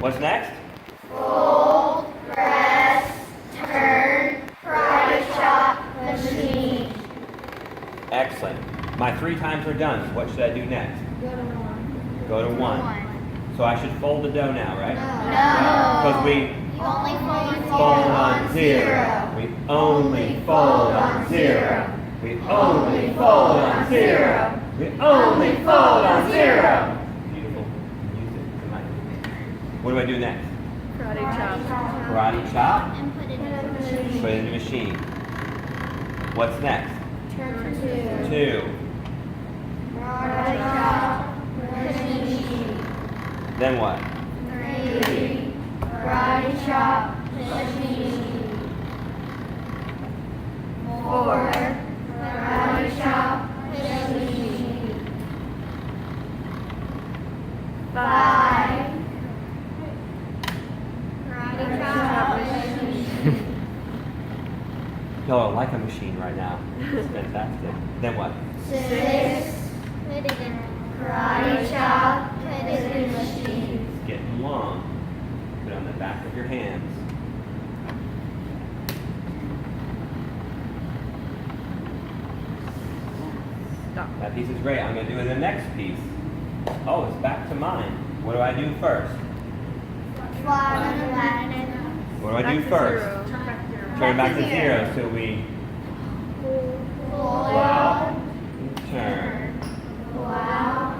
What's next? Fold, press, turn, karate chop, machine. Excellent. My 3 times are done. What should I do next? Go to 1. Go to 1. So I should fold the dough now, right? No. Because we Only fold on 0. We only fold on 0. We only fold on 0. We only fold on 0. Beautiful music tonight. What do I do next? Karate chop. Karate chop. And put it in the machine. Put it in the machine. What's next? Turn 2. 2. Karate chop, machine. Then what? 3. Karate chop, machine. 4. Karate chop, machine. 5. Karate chop, machine. Y'all are like a machine right now. It's fantastic. Then what? 6. Put it in karate chop, put it in machine. It's getting long. Put it on the back of your hands. Stop. That piece is great. I'm going to do the next piece. Oh, it's back to mine. What do I do first? Fly on the ladder. What do I Back do to first? 0. Turn back to 0. Turn back to Back to 0 so we Fold, plow, turn. plow,